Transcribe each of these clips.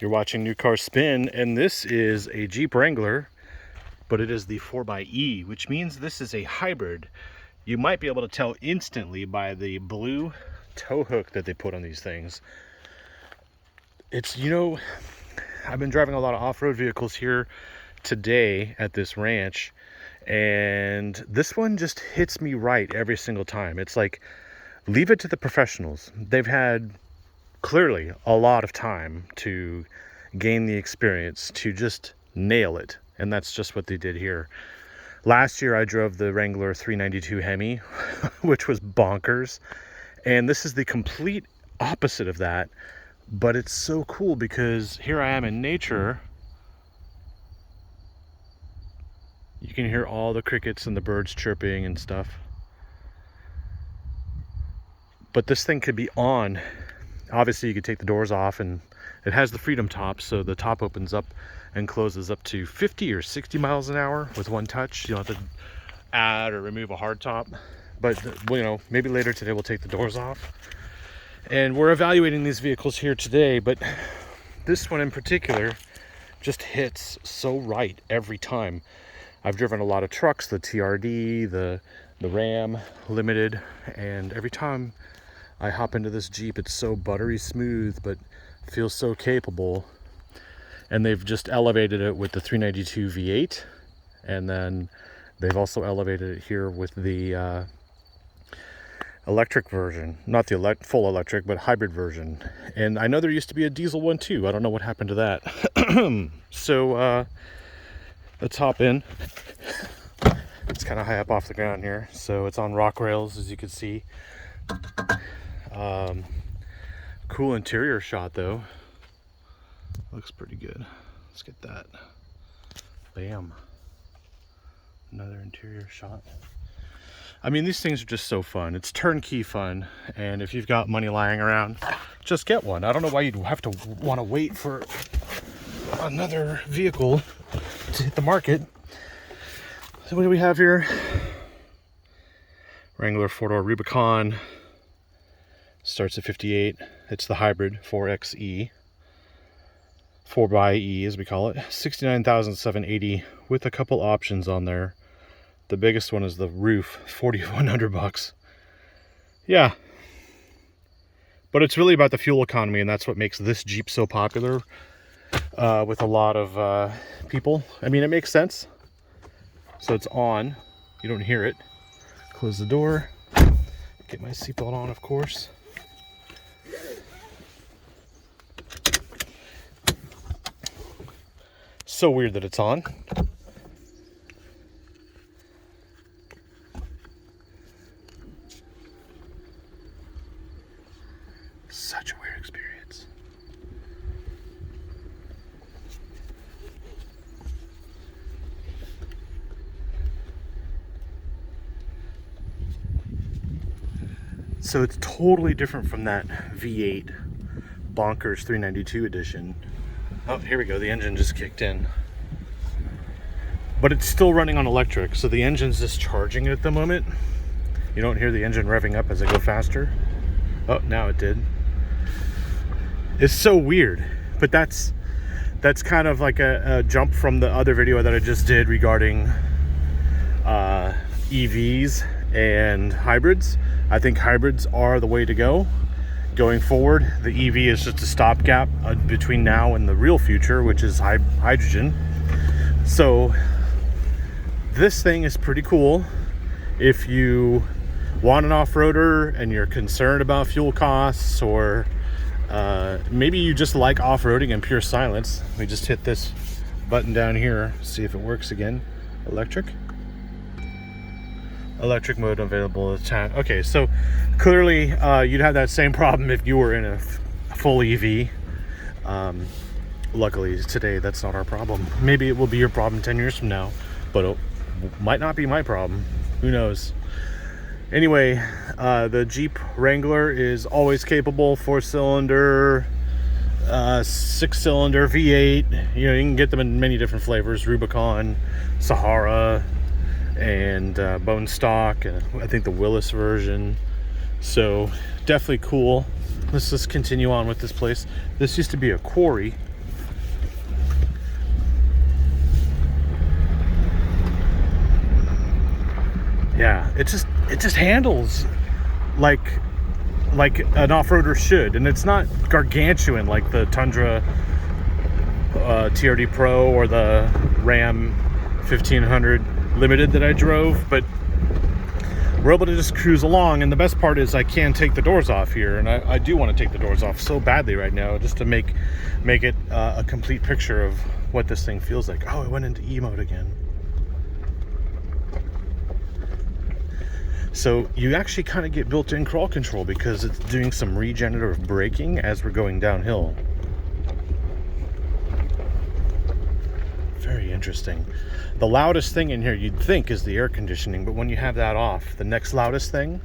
You're watching New Car Spin, and this is a Jeep Wrangler, but it is the 4xe, which means this is a hybrid. You might be able to tell instantly by the blue tow hook that they put on these things. It's, I've been driving a lot of off-road vehicles here today at this ranch, and this one just hits me right every single time. It's like, leave it to the professionals. They've had clearly a lot of time to gain the experience to just nail it, and that's just what they did here. Last year I drove the Wrangler 392 Hemi, which was bonkers, and this is the complete opposite of that. But it's so cool because here I am in nature. You can hear all the crickets and the birds chirping and stuff, but this thing could be on. Obviously you could take the doors off, and it has the freedom top, so the top opens up and closes up to 50 or 60 miles an hour with one touch. You don't have to add or remove a hard top, but maybe later today we'll take the doors off. And we're evaluating these vehicles here today, but this one in particular just hits so right every time. I've driven a lot of trucks, the TRD, the Ram Limited, and every time I hop into this Jeep, it's so buttery smooth, but feels so capable. And they've just elevated it with the 392 V8, and then they've also elevated it here with the electric version, not the full electric, but hybrid version. And I know there used to be a diesel one too. I don't know what happened to that. So let's hop in. It's kind of high up off the ground here, so it's on rock rails, as you can see. Cool interior shot though. Looks pretty good. Let's get that. Bam. Another interior shot. I mean, these things are just so fun. It's turnkey fun, and if you've got money lying around, just get one. I don't know why you'd have to want to wait for another vehicle to hit the market. So what do we have here? Wrangler 4Xe Rubicon. Starts at 58. It's the hybrid 4xe. 4xe as we call it. 69,780 with a couple options on there. The biggest one is the roof, 4,100 bucks. Yeah. But it's really about the fuel economy, and that's what makes this Jeep so popular with a lot of people. I mean, it makes sense. So it's on. You don't hear it. Close the door. Get my seatbelt on, of course. So weird that it's on. Such a weird experience. So it's totally different from that V8 bonkers 392 edition. Oh, here we go. The engine just kicked in. But it's still running on electric, so the engine's just charging at the moment. You don't hear the engine revving up as I go faster. Oh, now it did. It's so weird, but that's kind of like a jump from the other video that I just did regarding EVs and hybrids. I think hybrids are the way to go. Going forward, the EV is just a stopgap between now and the real future, which is hydrogen. So this thing is pretty cool. If you want an off-roader and you're concerned about fuel costs, or maybe you just like off-roading and pure silence. Let me just hit this button down here, see if it works again. Electric mode available at the time. Okay, so clearly you'd have that same problem if you were in a full EV. Luckily today that's not our problem. Maybe it will be your problem 10 years from now, but it might not be my problem. Who knows? Anyway, the Jeep Wrangler is always capable. 4-cylinder, 6-cylinder, V8. You can get them in many different flavors: Rubicon, Sahara, and bone stock, and I think the Willis version. So definitely cool. Let's just continue on with this place. This used to be a quarry, Yeah, it just handles like an off-roader should, and it's not gargantuan like the Tundra TRD Pro or the Ram 1500 Limited that I drove, but we're able to just cruise along. And the best part is I can take the doors off here, and I do want to take the doors off so badly right now, just to make it a complete picture of what this thing feels like. Oh, it went into E mode again. So you actually kind of get built-in crawl control because it's doing some regenerative braking as we're going downhill. Very interesting. The loudest thing in here you'd think is the air conditioning, but when you have that off, the next loudest thing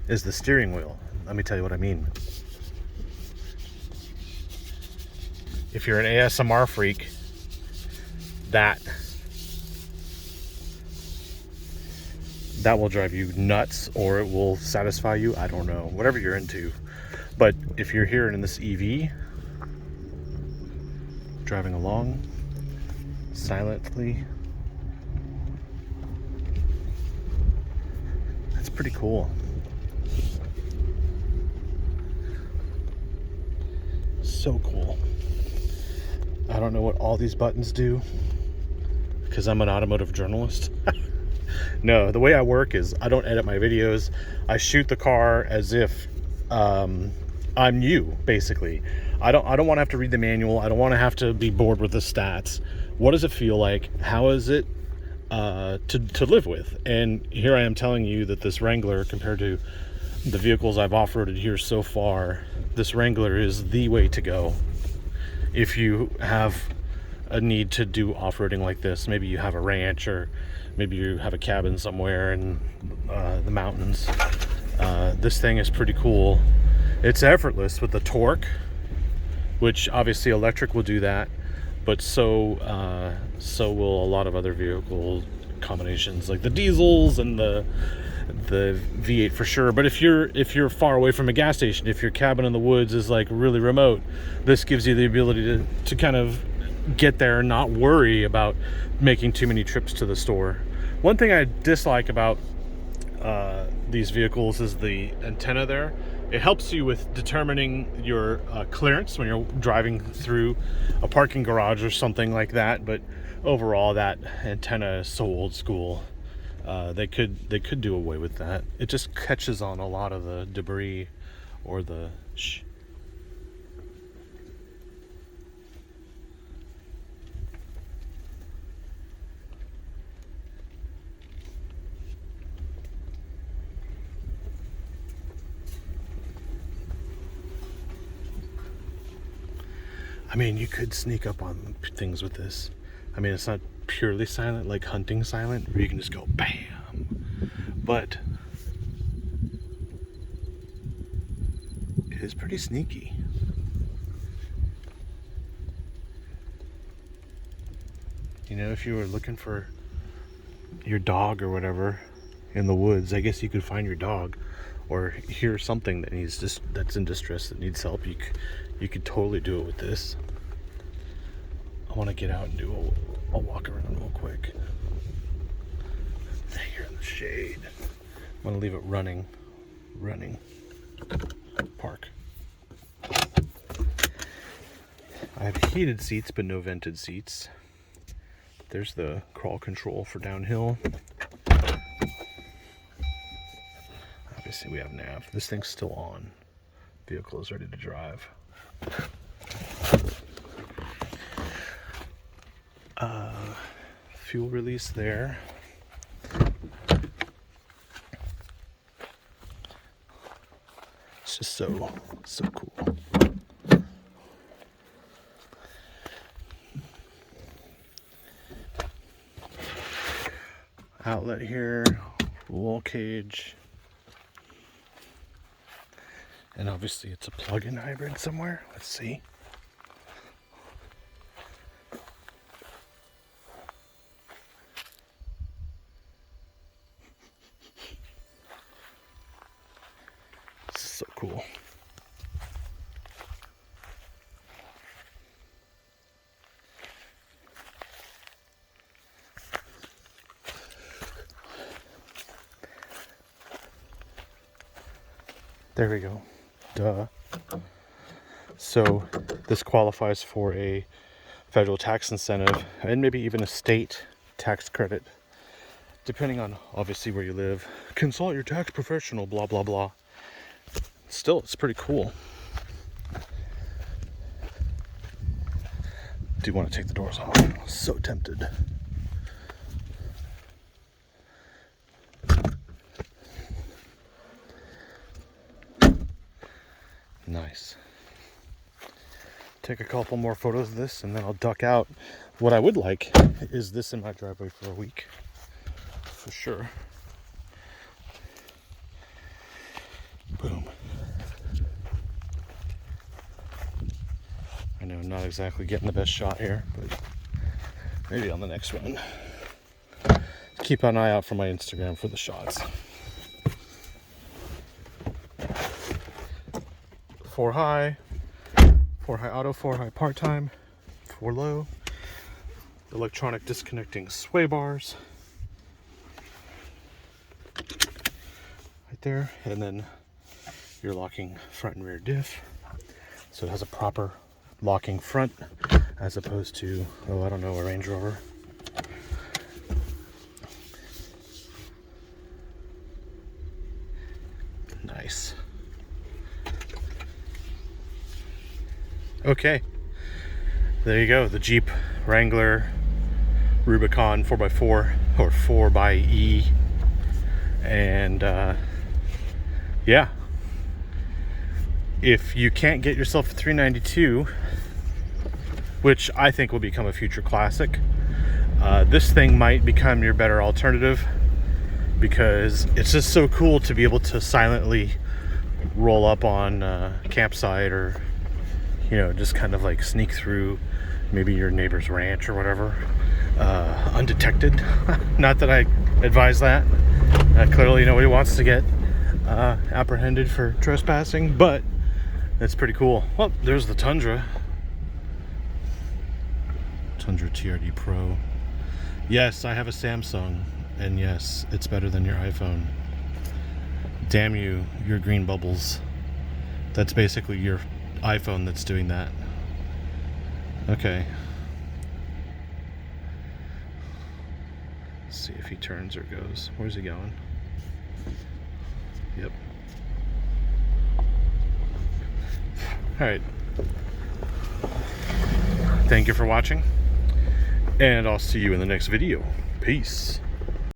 is the steering wheel. Let me tell you what I mean. If you're an ASMR freak, that will drive you nuts, or it will satisfy you. I don't know, whatever you're into. But if you're here in this EV, driving along silently, that's pretty cool. So cool. I don't know what all these buttons do because I'm an automotive journalist. No, the way I work is I don't edit my videos. I shoot the car as if I'm you, basically. I don't want to have to read the manual. I don't want to have to be bored with the stats. What does it feel like? How is it to live with? And here I am telling you that this Wrangler, compared to the vehicles I've off-roaded here so far, this Wrangler is the way to go. If you have a need to do off-roading like this, maybe you have a ranch, or maybe you have a cabin somewhere in the mountains, this thing is pretty cool. It's effortless with the torque, which obviously electric will do that, but so will a lot of other vehicle combinations like the diesels and the V8 for sure. But if you're far away from a gas station, if your cabin in the woods is like really remote, this gives you the ability to kind of get there and not worry about making too many trips to the store. One thing I dislike about these vehicles is the antenna there. It helps you with determining your clearance when you're driving through a parking garage or something like that, but overall that antenna is so old school. They could do away with that. It just catches on a lot of the debris or the I mean, you could sneak up on things with this. I mean, it's not purely silent like hunting silent, where you can just go bam, but it is pretty sneaky. You know, if you were looking for your dog or whatever in the woods, I guess you could find your dog, or hear something that that's in distress, that needs help. You could totally do it with this. I want to get out and do a walk around real quick. Here in the shade. I'm going to leave it running. Park. I have heated seats, but no vented seats. There's the crawl control for downhill. Obviously we have nav. This thing's still on. Vehicle is ready to drive. Fuel release there. It's just so cool. Outlet here, roll cage, and obviously it's a plug-in hybrid somewhere. Let's see. This is so cool. There we go. Duh. So this qualifies for a federal tax incentive and maybe even a state tax credit, depending on obviously where you live. Consult your tax professional, blah, blah, blah. Still, it's pretty cool. Do want to take the doors off. I'm so tempted. Nice. Take a couple more photos of this and then I'll duck out. What I would like is this in my driveway for a week. For sure. Boom. I know I'm not exactly getting the best shot here, but maybe on the next one. Keep an eye out for my Instagram for the shots. 4 high, 4 high auto, 4 high part-time, 4 low, electronic disconnecting sway bars right there, and then your locking front and rear diff. So it has a proper locking front as opposed to, oh, I don't know, a Range Rover. Nice. Okay, there you go, the Jeep Wrangler Rubicon 4x4 or 4xe, and yeah, if you can't get yourself a 392, which I think will become a future classic, this thing might become your better alternative, because it's just so cool to be able to silently roll up on a campsite, or you know, just kind of like sneak through maybe your neighbor's ranch or whatever, undetected. Not that I advise that. Clearly nobody wants to get apprehended for trespassing, but it's pretty cool. Well, there's the Tundra TRD Pro. Yes, I have a Samsung, and yes, it's better than your iPhone. Damn you, your green bubbles. That's basically your iPhone that's doing that. Okay. Let's see if he turns or goes. Where's he going? Yep. Alright. Thank you for watching, and I'll see you in the next video. Peace.